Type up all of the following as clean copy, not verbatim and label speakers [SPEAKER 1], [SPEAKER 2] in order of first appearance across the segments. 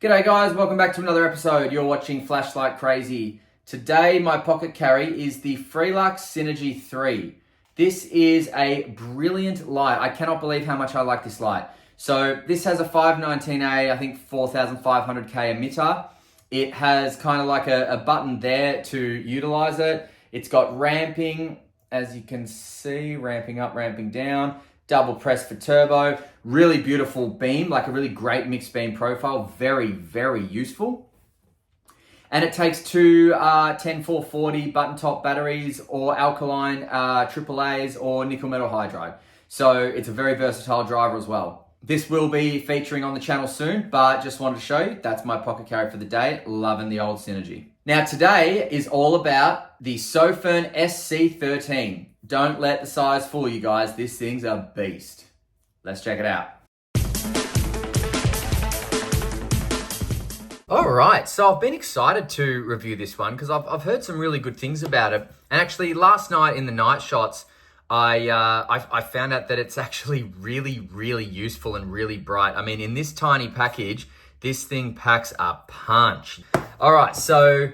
[SPEAKER 1] G'day guys, welcome back to another episode. You're watching Flashlight Crazy. Today my pocket carry is the Freelux Synergy 3. This is a brilliant light. I cannot believe how much I like this light. So this has a 519A, I think 4500K emitter. It has kind of like a button there to utilize it. It's got ramping, as you can see, ramping up, ramping down. Double press for turbo, really beautiful beam, like a really great mixed beam profile, very, very useful. And it takes two 10440 button top batteries or alkaline AAAs or nickel metal hydride. So it's a very versatile driver as well. This will be featuring on the channel soon, but just wanted to show you, that's my pocket carry for the day, loving the old Synergy. Now today is all about the Sofirn SC13. Don't let the size fool you guys, this thing's a beast. Let's check it out. All right, so I've been excited to review this one because I've heard some really good things about it. And actually last night in the night shots, I found out that it's actually really, really useful and really bright. I mean, in this tiny package, this thing packs a punch. All right, so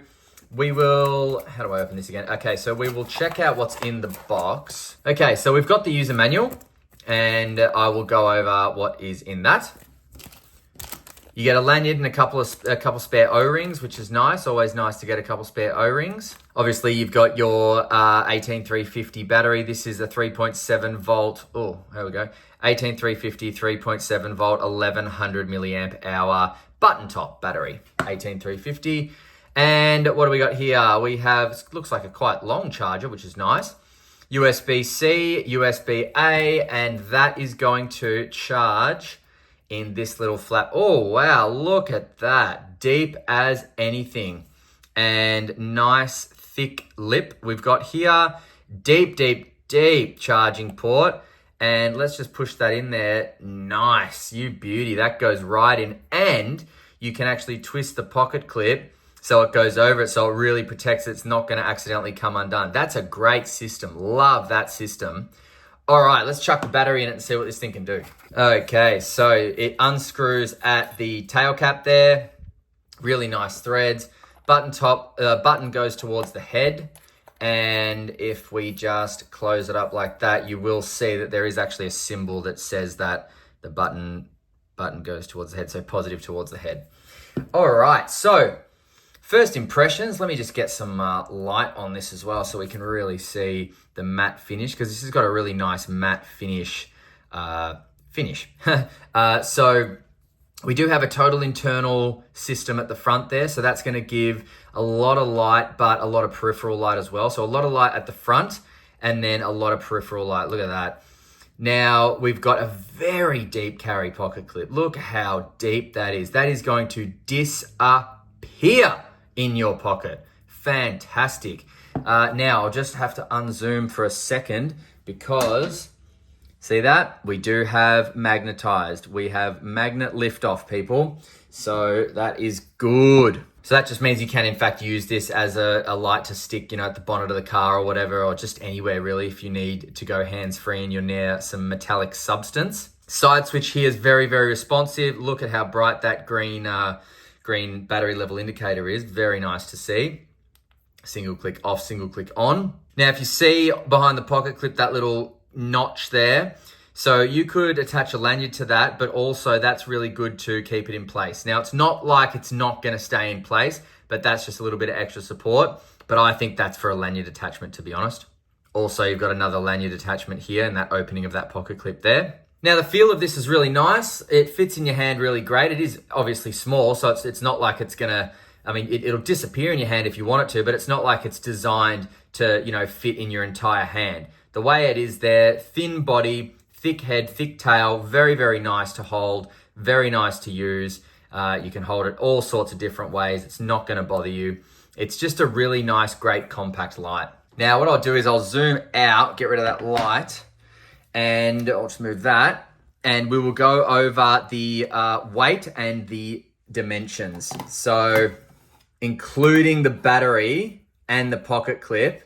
[SPEAKER 1] we will, how do I open this again? Okay, so we will check out what's in the box. Okay, so we've got the user manual and I will go over what is in that. You get a lanyard and a couple spare O-rings, which is nice. Always nice to get a couple spare O-rings. Obviously, you've got your 18350 battery. This is a 3.7 volt. Oh, there we go. 18350, 3.7 volt, 1100 milliamp hour button top battery. 18350. And what do we got here? We have, looks like a quite long charger, which is nice. USB-C, USB-A, and that is going to charge in this little flap. Oh, wow, look at that. Deep as anything. And nice thick lip we've got here. Deep, deep, deep charging port. And let's just push that in there. Nice, you beauty. That goes right in. And you can actually twist the pocket clip so it goes over it, so it really protects it. It's not going to accidentally come undone. That's a great system. Love that system. All right, let's chuck the battery in it and see what this thing can do. Okay, so it unscrews at the tail cap there. Really nice threads. Button goes towards the head. And if we just close it up like that, you will see that there is actually a symbol that says that the button goes towards the head, so positive towards the head. All right, so first impressions, let me just get some light on this as well so we can really see the matte finish, because this has got a really nice matte finish. So we do have a total internal system at the front there, so that's going to give a lot of light, but a lot of peripheral light as well. So a lot of light at the front and then a lot of peripheral light. Look at that. Now we've got a very deep carry pocket clip. Look how deep that is. That is going to disappear in your pocket. Fantastic. Now I'll just have to unzoom for a second because see that? We do have magnetized. We have magnet liftoff, people. So that is good. So that just means you can in fact use this as a light to stick, at the bonnet of the car or whatever, or just anywhere really if you need to go hands-free and you're near some metallic substance. Side switch here is very, very responsive. Look at how bright that green battery level indicator is. Very nice to see. Single click off, single click on. Now, if you see behind the pocket clip, that little notch there, so you could attach a lanyard to that, but also that's really good to keep it in place. Now, it's not like it's not going to stay in place, but that's just a little bit of extra support. But I think that's for a lanyard attachment, to be honest. Also, you've got another lanyard attachment here and that opening of that pocket clip there. Now, the feel of this is really nice. It fits in your hand really great. It is obviously small, so it's not like it's going to, it'll disappear in your hand if you want it to, but it's not like it's designed to, fit in your entire hand. The way it is there, thin body, thick head, thick tail, very, very nice to hold, very nice to use. You can hold it all sorts of different ways. It's not going to bother you. It's just a really nice, great compact light. Now, what I'll do is I'll zoom out, get rid of that light, and I'll just move that, and we will go over the weight and the dimensions. So, including the battery and the pocket clip,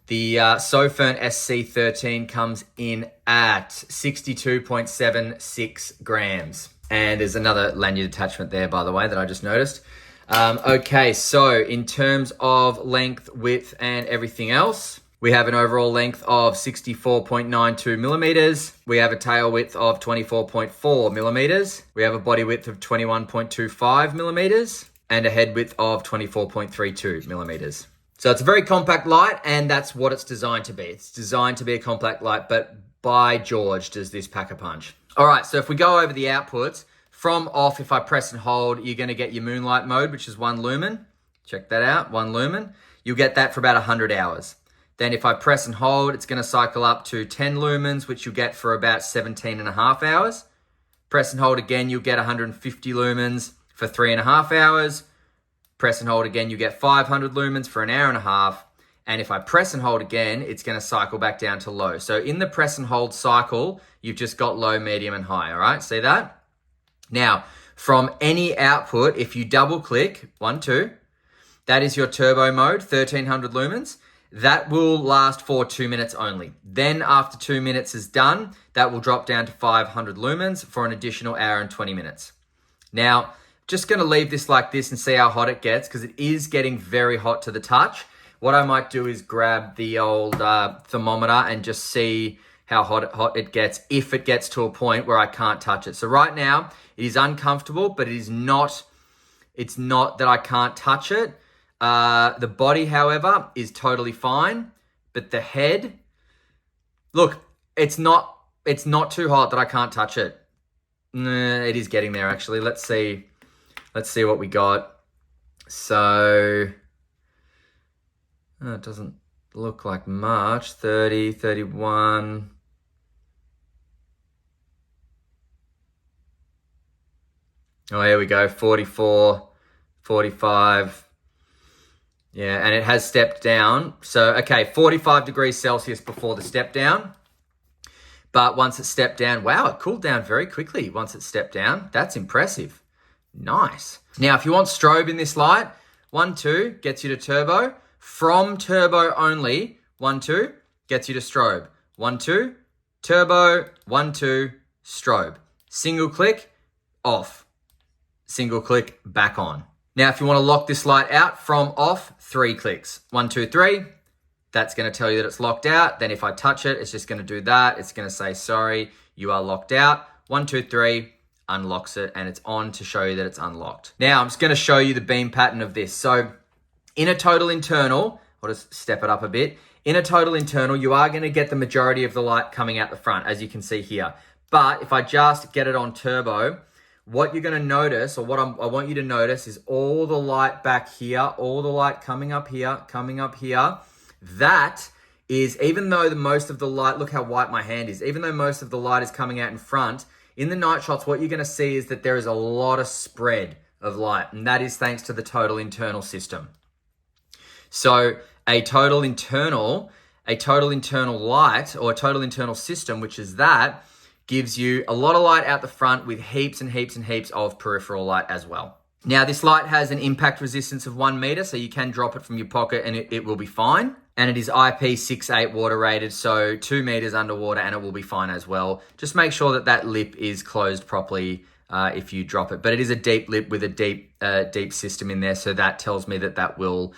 [SPEAKER 1] the Sofirn SC13 comes in at 62.76 grams. And there's another lanyard attachment there, by the way, that I just noticed. Okay, so in terms of length, width, and everything else, we have an overall length of 64.92 millimeters. We have a tail width of 24.4 millimeters. We have a body width of 21.25 millimeters and a head width of 24.32 millimeters. So it's a very compact light, and that's what it's designed to be. It's designed to be a compact light, but by George, does this pack a punch. All right, so if we go over the outputs, from off, if I press and hold, you're gonna get your moonlight mode, which is 1 lumen. Check that out, 1 lumen. You'll get that for about 100 hours. Then if I press and hold, it's gonna cycle up to 10 lumens, which you'll get for about 17.5 hours. Press and hold again, you'll get 150 lumens for 3.5 hours. Press and hold again, you get 500 lumens for 1.5 hours. And if I press and hold again, it's going to cycle back down to low. So in the press and hold cycle, you've just got low, medium, and high. All right, see that? Now, from any output, if you double click, 1, 2, that is your turbo mode, 1300 lumens. That will last for 2 minutes only. Then after 2 minutes is done, that will drop down to 500 lumens for an additional hour and 20 minutes. Now, just going to leave this like this and see how hot it gets, because it is getting very hot to the touch. What I might do is grab the old thermometer and just see how hot it gets, if it gets to a point where I can't touch it. So right now, it is uncomfortable, but it's not that I can't touch it. The body, however, is totally fine, but the head, look, it's not too hot that I can't touch it. It is getting there, actually. Let's see what we got. So, it doesn't look like much. 30, 31. Oh, here we go. 44, 45. Yeah, and it has stepped down. So, okay, 45 degrees Celsius before the step down. But once it stepped down, wow, it cooled down very quickly once it stepped down. That's impressive. Nice. Now, if you want strobe in this light, 1, 2 gets you to turbo. From turbo only, 1, 2 gets you to strobe. 1, 2, turbo, 1, 2, strobe. Single click, off. Single click, back on. Now, if you want to lock this light out from off, 3 clicks. 1, 2, 3. That's going to tell you that it's locked out. Then if I touch it, it's just going to do that. It's going to say, sorry, you are locked out. 1, 2, 3, unlocks it, and it's on to show you that it's unlocked. Now, I'm just going to show you the beam pattern of this. So in a total internal, I'll just step it up a bit. In a total internal, you are going to get the majority of the light coming out the front, as you can see here. But if I just get it on turbo, what you're going to notice, or what I want you to notice, is all the light back here, all the light coming up here, that is, even though most of the light, look how white my hand is, even though most of the light is coming out in front, in the night shots, what you're going to see is that there is a lot of spread of light, and that is thanks to the total internal system. So a total internal light, or a total internal system, which is that, gives you a lot of light out the front with heaps and heaps and heaps of peripheral light as well. Now, this light has an impact resistance of 1 meter, so you can drop it from your pocket and it will be fine. And it is IP68 water rated, so 2 meters underwater, and it will be fine as well. Just make sure that that lip is closed properly if you drop it. But it is a deep lip with a deep system in there, so that tells me that will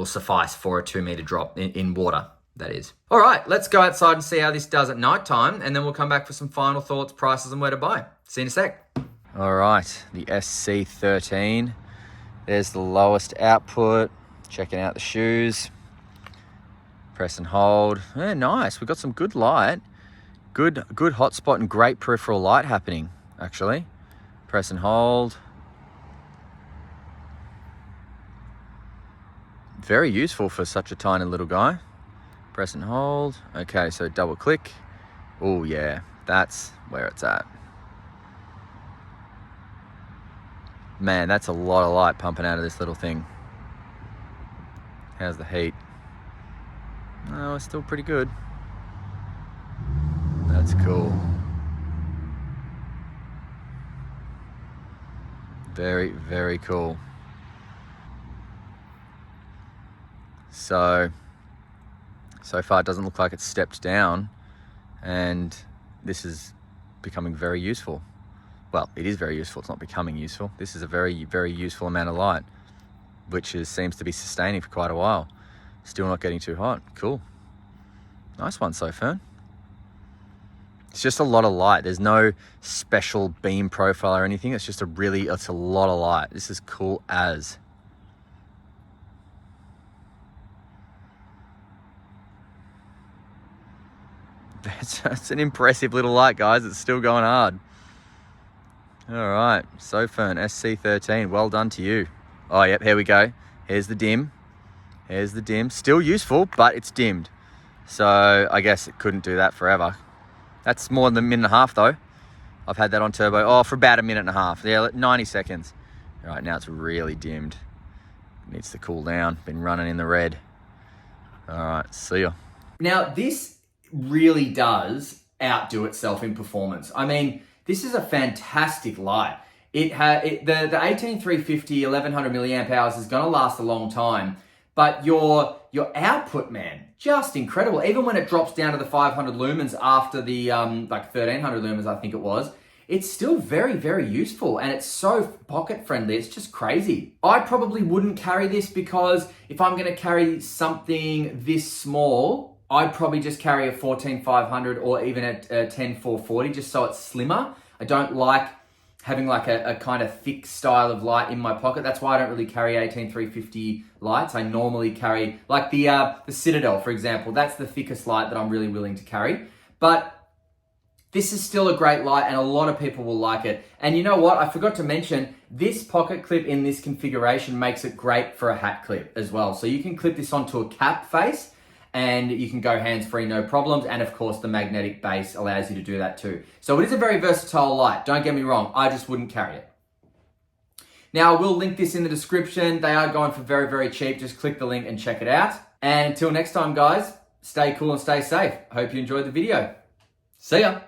[SPEAKER 1] suffice for a 2 meter drop in water, that is. All right, let's go outside and see how this does at nighttime, and then we'll come back for some final thoughts, prices, and where to buy. See you in a sec. All right, the SC13. There's the lowest output. Checking out the shoes. Press and hold. Yeah, nice. We've got some good light. Good hotspot and great peripheral light happening, actually. Press and hold. Very useful for such a tiny little guy. Press and hold. Okay, so double click. Oh yeah, that's where it's at. Man, that's a lot of light pumping out of this little thing. How's the heat? Oh, it's still pretty good. That's cool. Very, very cool. So far it doesn't look like it's stepped down, and this is becoming very useful.
[SPEAKER 2] well, it is very useful. It's not becoming useful. This is a very, very useful amount of light, which seems to be sustaining for quite a while. Still not getting too hot. Cool. Nice one, Sofirn. It's just a lot of light. There's no special beam profile or anything. It's just it's a lot of light. This is cool as. That's an impressive little light, guys. It's still going hard. All right, Sofirn SC13, well done to you. Oh, yep, here we go. Here's the dim. Here's the dim. Still useful, but it's dimmed. So I guess it couldn't do that forever. That's more than a minute and a half, though. I've had that on turbo, for about a minute and a half. Yeah, 90 seconds. All right, now it's really dimmed. It needs to cool down. Been running in the red. All right, see ya.
[SPEAKER 1] Now, this really does outdo itself in performance. I mean, this is a fantastic light. The 18350 1100 milliamp hours is going to last a long time, but your output, man, just incredible. Even when it drops down to the 500 lumens after the like 1300 lumens, I think it was, it's still very, very useful, and it's so pocket friendly. It's just crazy. I probably wouldn't carry this, because if I'm going to carry something this small, I'd probably just carry a 14500 or even a 10440, just so it's slimmer. I don't like having like a kind of thick style of light in my pocket. That's why I don't really carry 18350 lights. I normally carry like the Citadel, for example. That's the thickest light that I'm really willing to carry. But this is still a great light, and a lot of people will like it. And you know what? I forgot to mention, this pocket clip in this configuration makes it great for a hat clip as well. So you can clip this onto a cap face, and you can go hands-free, no problems. And of course, the magnetic base allows you to do that too. So it is a very versatile light. Don't get me wrong. I just wouldn't carry it. Now, we'll link this in the description. They are going for very, very cheap. Just click the link and check it out. And until next time, guys, stay cool and stay safe. Hope you enjoyed the video. See ya.